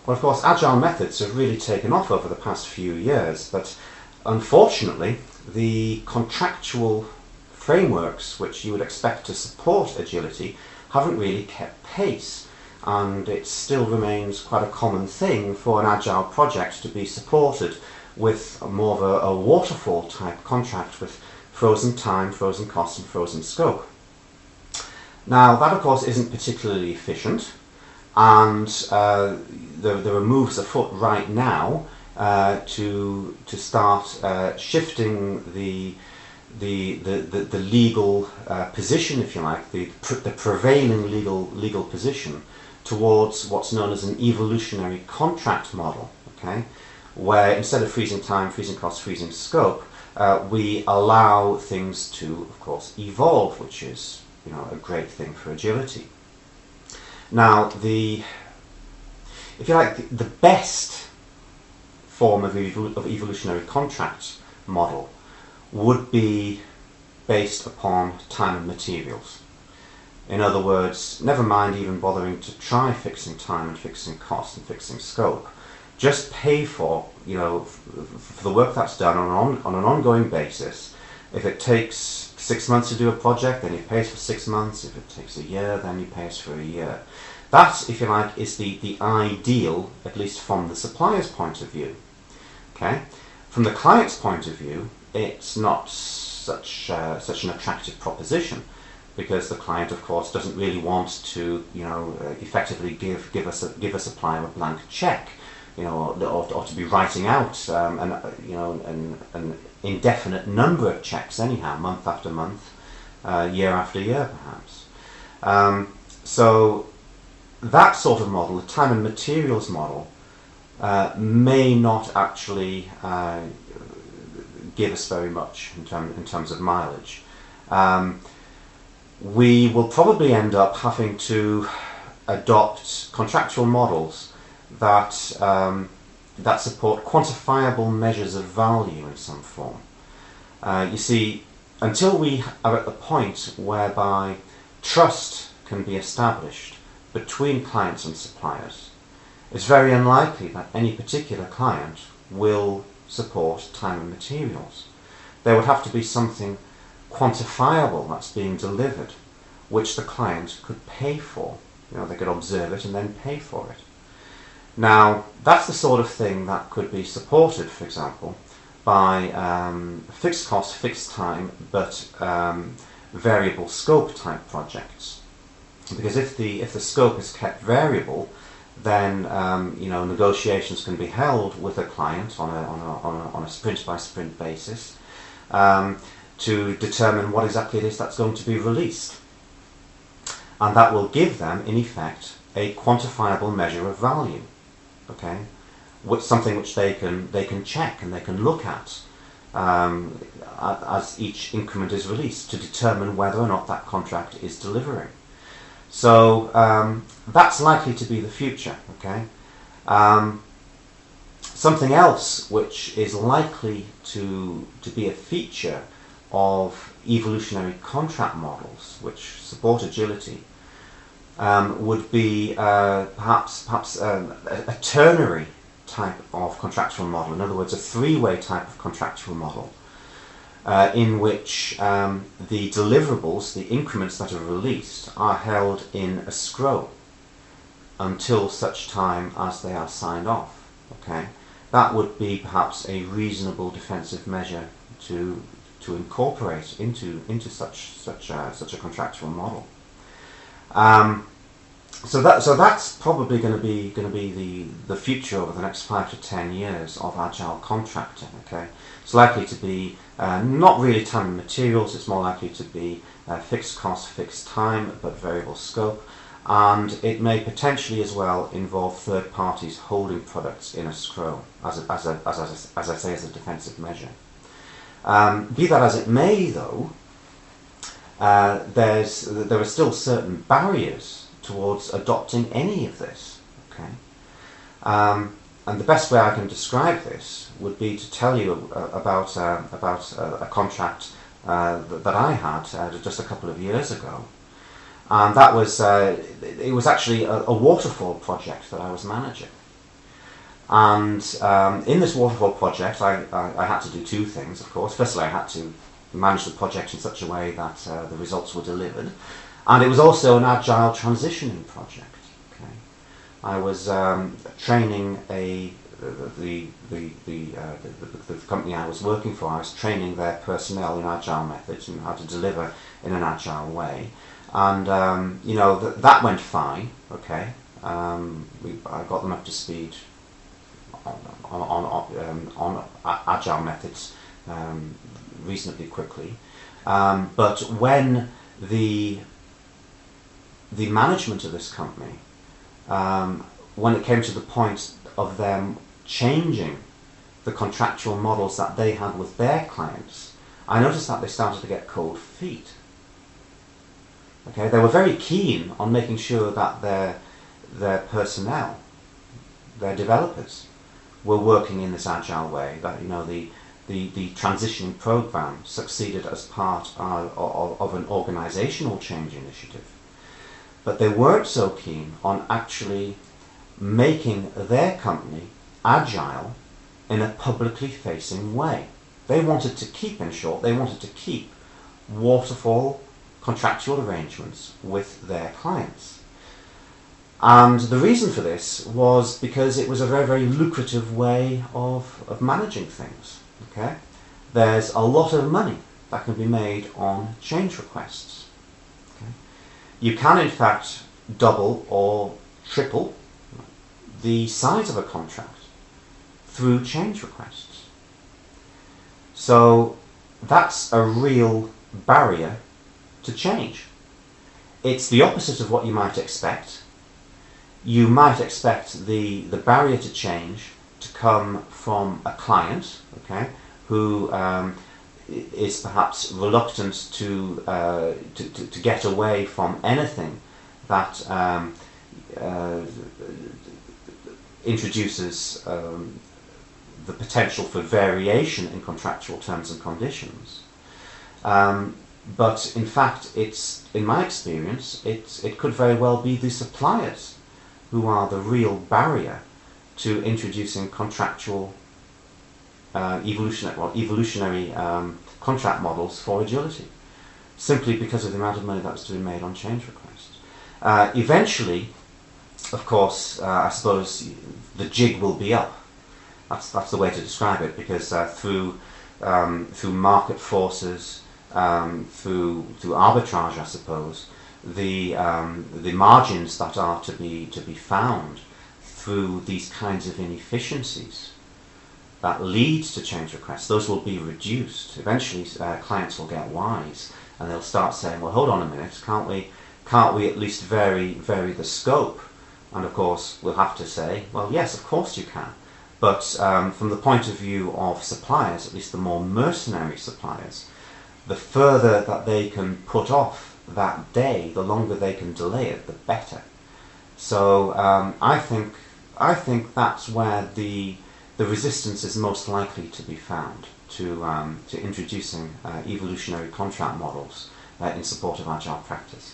Well, of course, Agile methods have really taken off over the past few years, but unfortunately, the contractual frameworks which you would expect to support agility haven't really kept pace, and it still remains quite a common thing for an Agile project to be supported with more of a waterfall type contract with frozen time, frozen cost and frozen scope. Now that of course isn't particularly efficient, and there are moves afoot right now to start shifting the legal position, if you like, the prevailing legal position towards what's known as an evolutionary contract model. Okay, where instead of freezing time, freezing cost, freezing scope, we allow things to, of course, evolve, which is, you know, a great thing for agility. Now, if you like, the best form of evolutionary contract model would be based upon time and materials. In other words, never mind even bothering to try fixing time and fixing cost and fixing scope. Just pay for, you know, for the work that's done on an ongoing basis. If it takes 6 months to do a project, then you pay us for 6 months. If it takes a year, then you pay us for a year. That, if you like, is the ideal, at least from the supplier's point of view. Okay? From the client's point of view, it's not such an attractive proposition, because the client, of course, doesn't really want to, you know, effectively give a supplier a blank check, you know, or to be writing out an indefinite number of checks anyhow, month after month, year after year, perhaps. So that sort of model, the time and materials model, may not actually give us very much in terms of mileage. We will probably end up having to adopt contractual models that support quantifiable measures of value in some form. You see, until we are at the point whereby trust can be established between clients and suppliers, it's very unlikely that any particular client will support time and materials. There would have to be something quantifiable that's being delivered, which the client could pay for. You know, they could observe it and then pay for it. Now, that's the sort of thing that could be supported, for example, by fixed cost, fixed time, but variable scope type projects. Because if the scope is kept variable, then you know, negotiations can be held with a client on a sprint by sprint basis to determine what exactly it is that's going to be released, and that will give them, in effect, a quantifiable measure of value. Okay, something which they can check and they can look at as each increment is released to determine whether or not that contract is delivering. So that's likely to be the future. Okay, something else which is likely to be a feature of evolutionary contract models which support agility would be perhaps a ternary type of contractual model. In other words, a three-way type of contractual model in which the deliverables, the increments that are released, are held in escrow until such time as they are signed off. Okay, that would be perhaps a reasonable defensive measure to incorporate into such a contractual model. So that's probably going to be the future over the next 5 to 10 years of agile contracting. Okay, it's likely to be not really time and materials. It's more likely to be fixed cost, fixed time, but variable scope, and it may potentially as well involve third parties holding products in escrow as I say, as a defensive measure. Be that as it may, though, there are still certain barriers towards adopting any of this. Okay, and the best way I can describe this would be to tell you about a contract that I had just a couple of years ago, and that was it was actually a waterfall project that I was managing. And in this waterfall project, I had to do two things, of course. Firstly, I had to manage the project in such a way that the results were delivered. And it was also an agile transitioning project. Okay? I was training the company I was working for. I was training their personnel in agile methods and how to deliver in an agile way. And that went fine. Okay, I got them up to speed on agile methods reasonably quickly. But when the management of this company, when it came to the point of them changing the contractual models that they had with their clients, I noticed that they started to get cold feet. Okay, they were very keen on making sure that their personnel, their developers, were working in this agile way. That the transitioning program succeeded as part of an organizational change initiative. But they weren't so keen on actually making their company agile in a publicly facing way. They wanted to keep, in short, waterfall contractual arrangements with their clients. And the reason for this was because it was a very, very lucrative way of managing things. Okay? There's a lot of money that can be made on change requests. Okay? You can, in fact, double or triple the size of a contract through change requests. So that's a real barrier to change. It's the opposite of what you might expect. You might expect the barrier to change to come from a client, okay, who is perhaps reluctant to get away from anything that introduces the potential for variation in contractual terms and conditions. But in fact, in my experience, it could very well be the suppliers who are the real barrier to introducing contractual evolutionary contract models for agility, simply because of the amount of money that's to be made on change requests. Eventually, of course, I suppose the jig will be up. That's the way to describe it, because through market forces, through arbitrage, I suppose, the margins that are to be found through these kinds of inefficiencies that lead to change requests, those will be reduced. Eventually, clients will get wise and they'll start saying, "Well, hold on a minute, can't we at least vary the scope?" And of course, we'll have to say, "Well, yes, of course you can." But from the point of view of suppliers, at least the more mercenary suppliers, the further that they can put off that day, the longer they can delay it, the better. So I think that's where the resistance is most likely to be found to introducing evolutionary contract models in support of agile practice.